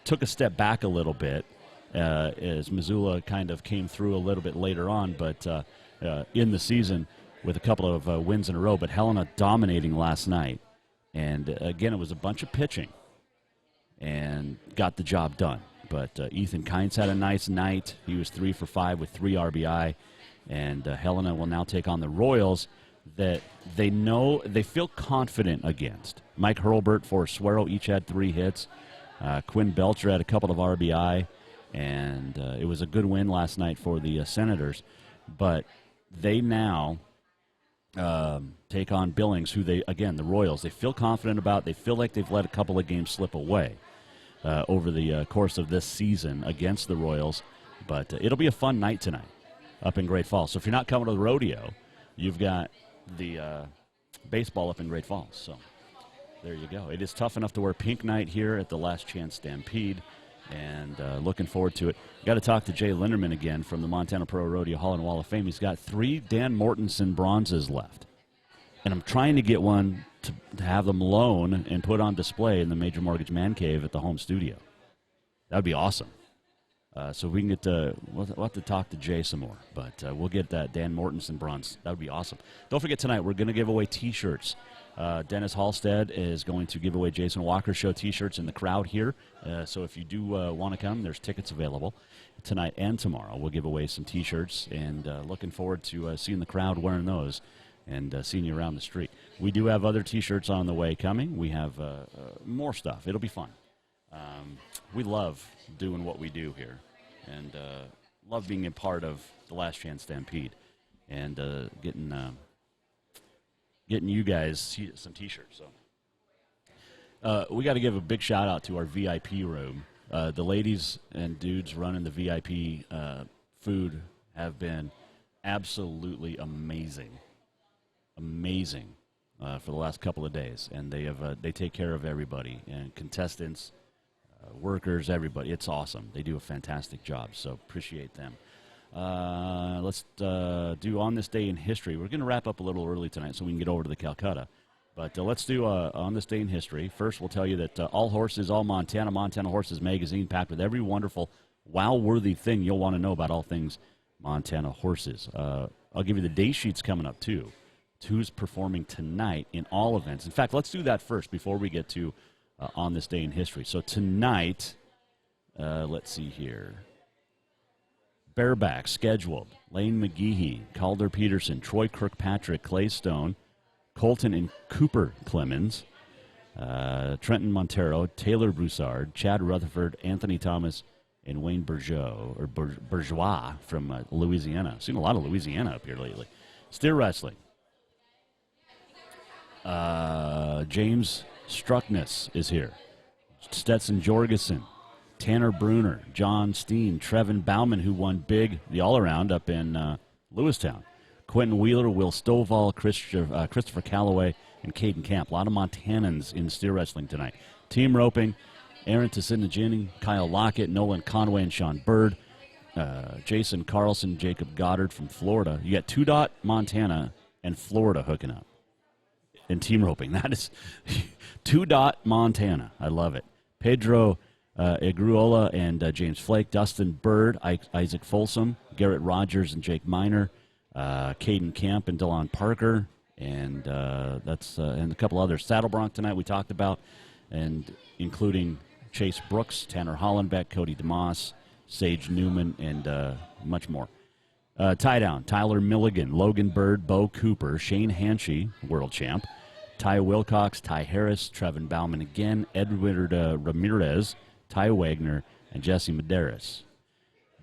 took a step back a little bit as Missoula kind of came through a little bit later on, but in the season with a couple of wins in a row. But Helena dominating last night. And, again, it was a bunch of pitching and got the job done. But Ethan Kynes had a nice night. He was 3 for 5 with 3 RBI. And Helena will now take on the Royals that they feel confident against. Mike Hurlburt, Forrest Suero each had 3 hits. Quinn Belcher had a couple of RBI. And it was a good win last night for the Senators. But they now take on Billings, who the Royals, they feel confident about. They feel like they've let a couple of games slip away over the course of this season against the Royals. But it'll be a fun night tonight up in Great Falls. So if you're not coming to the rodeo, you've got the baseball up in Great Falls. So there you go. It is tough enough to wear pink night here at the Last Chance Stampede, and looking forward to it. Got to talk to Jay Linderman again from the Montana Pro Rodeo Hall and Wall of Fame. He's got 3 Dan Mortensen bronzes left, and I'm trying to get one to have them loan and put on display in the Major Mortgage Man Cave at the home studio. That would be awesome. So we can get we'll have to talk to Jay some more, but we'll get that Dan Mortensen bronze. That would be awesome. Don't forget tonight we're going to give away T-shirts. Dennis Halstead is going to give away Jason Walker Show T-shirts in the crowd here. So if you do want to come, there's tickets available tonight and tomorrow. We'll give away some T-shirts, and looking forward to seeing the crowd wearing those and seeing you around the street. We do have other T-shirts on the way coming. We have more stuff. It'll be fun. We love doing what we do here, and love being a part of the Last Chance Stampede and getting you guys some T-shirts. So we got to give a big shout-out to our VIP room. The ladies and dudes running the VIP food have been absolutely amazing for the last couple of days, and they take care of everybody, and contestants, workers, everybody. It's awesome. They do a fantastic job, so appreciate them. Let's do On This Day in History. We're going to wrap up a little early tonight so we can get over to the Calcutta. But let's do On This Day in History. First, we'll tell you that All Horses, All Montana, Montana Horses magazine, packed with every wonderful, wow-worthy thing you'll want to know about all things Montana horses. I'll give you the day sheets coming up, too. Who's performing tonight in all events. In fact, let's do that first before we get to On This Day in History. So tonight, let's see here. Bareback scheduled. Lane McGehee, Calder Peterson, Troy Kirkpatrick, Clay Stone, Colton and Cooper Clemens, Trenton Montero, Taylor Broussard, Chad Rutherford, Anthony Thomas, and Wayne Bourgeois from Louisiana. I've seen a lot of Louisiana up here lately. Steer wrestling. James Struckness is here. Stetson Jorgensen, Tanner Bruner, John Steen, Trevin Bauman, who won big the all-around up in Lewistown. Quentin Wheeler, Will Stovall, Christopher Calloway, and Caden Camp. A lot of Montanans in steer wrestling tonight. Team roping, Aaron Tassinagini, Kyle Lockett, Nolan Conway, and Sean Bird. Jason Carlson, Jacob Goddard from Florida. You got 2 Montana and Florida hooking up in team roping. That is 2 Montana. I love it. Pedro Igruola and James Flake, Dustin Bird, Isaac Folsom, Garrett Rogers and Jake Miner, Caden Camp and Delon Parker, and that's and a couple others. Saddle Bronc tonight we talked about, and including Chase Brooks, Tanner Hollenbeck, Cody DeMoss, Sage Newman, and much more. Tie down, Tyler Milligan, Logan Bird, Bo Cooper, Shane Hanchey, world champ, Ty Wilcox, Ty Harris, Trevin Bauman again, Edward Ramirez, Ty Wagner, and Jesse Medeiros.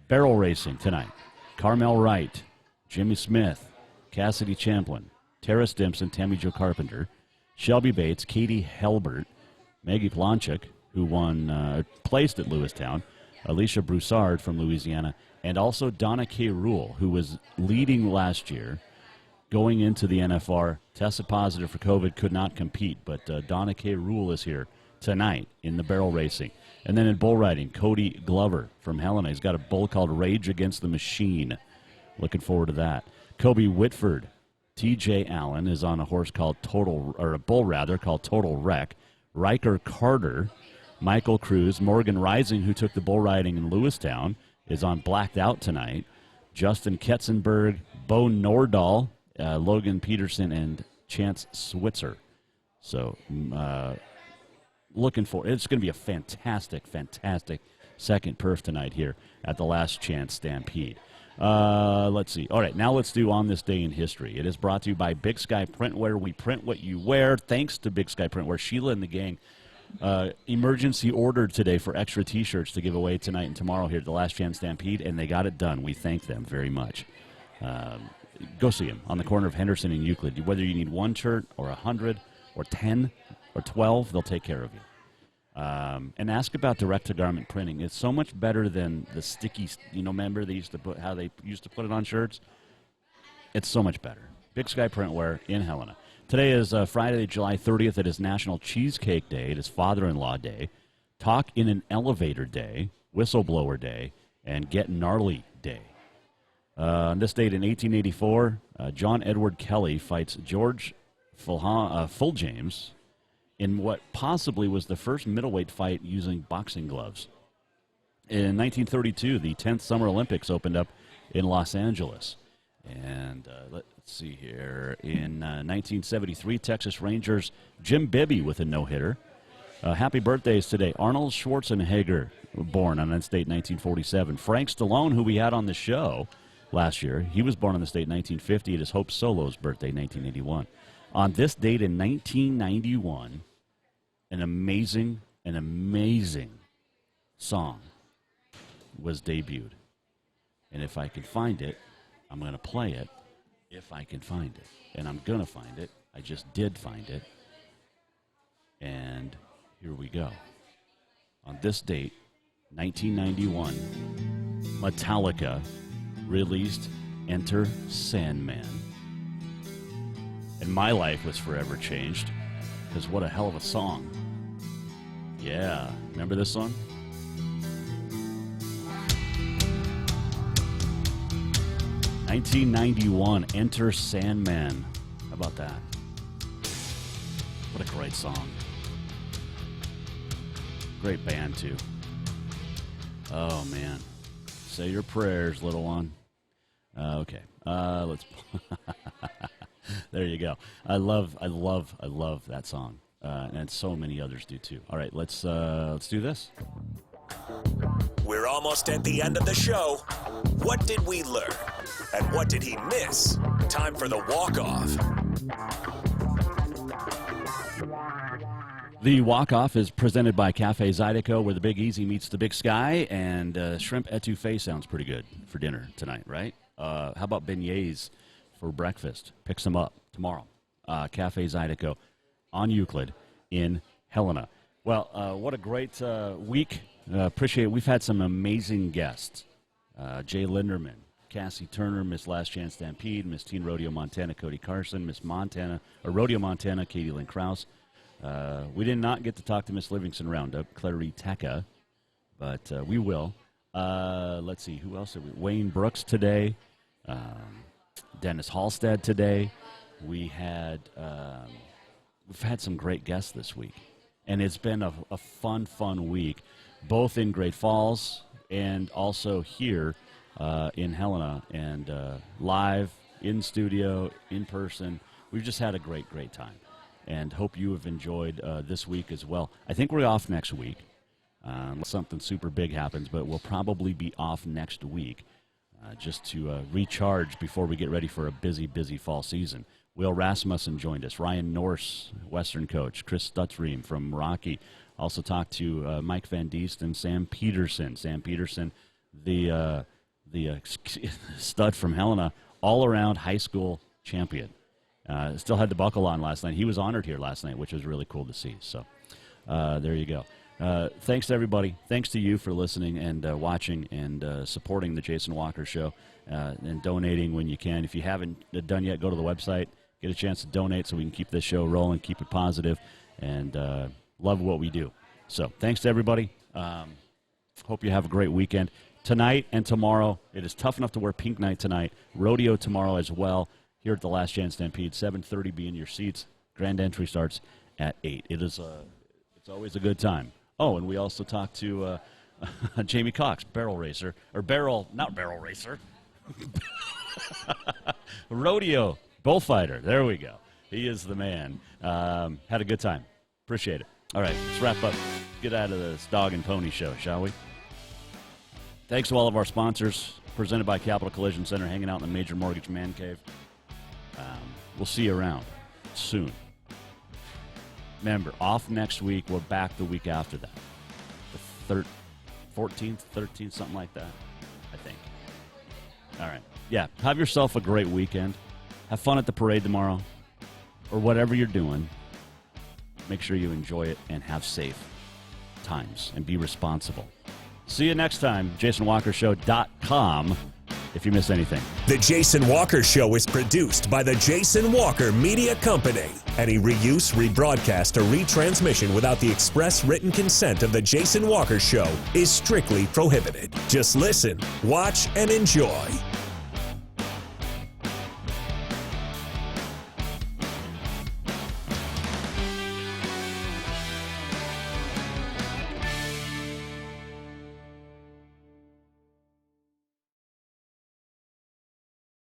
Barrel racing tonight, Carmel Wright, Jimmy Smith, Cassidy Champlin, Tara Stimson, Tammy Jo Carpenter, Shelby Bates, Katie Helbert, Maggie Planchuk, who placed at Lewistown, Alicia Broussard from Louisiana, and also Donna K. Rule, who was leading last year, going into the NFR, tested positive for COVID, could not compete. But Donna K. Rule is here tonight in the barrel racing. And then in bull riding, Cody Glover from Helena. He's got a bull called Rage Against the Machine. Looking forward to that. Kobe Whitford, TJ Allen is on a horse called a bull rather, called Total Wreck. Riker Carter, Michael Cruz, Morgan Rising, who took the bull riding in Lewistown, is on Blacked Out tonight. Justin Ketzenberg, Bo Nordahl, Logan Peterson, and Chance Switzer. So looking for it's going to be a fantastic second perf tonight here at the Last Chance Stampede. Let's see. All right, now let's do On This Day in History. It is brought to you by Big Sky Printwear. We print what you wear. Thanks to Big Sky Printwear. Sheila and the gang emergency ordered today for extra T-shirts to give away tonight and tomorrow here at the Last Chance Stampede, and they got it done. We thank them very much. Go see them on the corner of Henderson and Euclid. Whether you need 1 shirt or 100 or 10 or 12, they'll take care of you. And ask about direct-to-garment printing. It's so much better than the sticky, remember they used to put it on shirts? It's so much better. Big Sky Printwear in Helena. Today is Friday, July 30th. It is National Cheesecake Day. It is Father-in-Law Day, Talk in an Elevator Day, Whistleblower Day, and Get Gnarly Day. On this date in 1884, John Edward Kelly fights George Fulljames in what possibly was the first middleweight fight using boxing gloves. In 1932, the 10th Summer Olympics opened up in Los Angeles. And let's see here. In 1973, Texas Rangers Jim Bibby with a no-hitter. Happy birthdays today. Arnold Schwarzenegger, born on this date 1947. Frank Stallone, who we had on the show last year, he was born on this date 1950. It is Hope Solo's birthday, 1981. On this date in 1991, an amazing song was debuted. And if I can find it, I'm going to play it if I can find it. And I'm going to find it. I just did find it. And here we go. On this date, 1991, Metallica released Enter Sandman. And my life was forever changed, because what a hell of a song. Yeah, remember this song? '91, Enter Sandman. How about that? What a great song. Great band, too. Oh, man. Say your prayers, little one. Okay. Let's... There you go. I love that song. And so many others do, too. All right, let's do this. We're almost at the end of the show. What did we learn? And what did he miss? Time for the walk-off. The walk-off is presented by Cafe Zydeco, where the Big Easy meets the Big Sky, and shrimp etouffee sounds pretty good for dinner tonight, right? How about beignets for breakfast? Pick some up tomorrow. Cafe Zydeco on Euclid in Helena. Well, what a great week. Appreciate it. We've had some amazing guests. Jay Linderman, Cassie Turner, Miss Last Chance Stampede, Miss Teen Rodeo Montana, Cody Carson, Miss Rodeo Montana, Katie Lynn Kraus. We did not get to talk to Miss Livingston Roundup, Clary Taka, but we will. Let's see, who else? Wayne Brooks today, Dennis Halstead today. We've had some great guests this week, and it's been a fun week, both in Great Falls and also here in Helena, and live, in studio, in person. We've just had a great time, and hope you have enjoyed this week as well. I think we're off next week. Unless something super big happens, but we'll probably be off next week just to recharge before we get ready for a busy fall season. Will Rasmussen joined us. Ryan Norse, Western coach. Chris Stutzream from Rocky. Also talked to Mike Van Diest and Sam Peterson. Sam Peterson, the stud from Helena, all-around high school champion. Still had the buckle on last night. He was honored here last night, which was really cool to see. So there you go. Thanks to everybody. Thanks to you for listening and watching and supporting the Jason Walker Show and donating when you can. If you haven't done yet, go to the website, get a chance to donate so we can keep this show rolling, keep it positive, and love what we do. So thanks to everybody. Hope you have a great weekend. Tonight and tomorrow, it is tough enough to wear pink night tonight. Rodeo tomorrow as well. Here at the Last Chance Stampede, 7:30. Be in your seats. Grand entry starts at 8. It's always a good time. Oh, and we also talked to Jamie Cox, Rodeo bullfighter. There we go. He is the man. Had a good time. Appreciate it. All right, let's wrap up. Get out of this dog and pony show, shall we? Thanks to all of our sponsors, presented by Capital Collision Center, hanging out in the Major Mortgage Man Cave. We'll see you around soon. Remember, off next week. We're back the week after that. The 14th, 13th, something like that, I think. All right. Yeah, have yourself a great weekend. Have fun at the parade tomorrow, or whatever you're doing. Make sure you enjoy it and have safe times and be responsible. See you next time. JasonWalkerShow.com if you miss anything. The Jason Walker Show is produced by the Jason Walker Media Company. Any reuse, rebroadcast, or retransmission without the express written consent of the Jason Walker Show is strictly prohibited. Just listen, watch, and enjoy.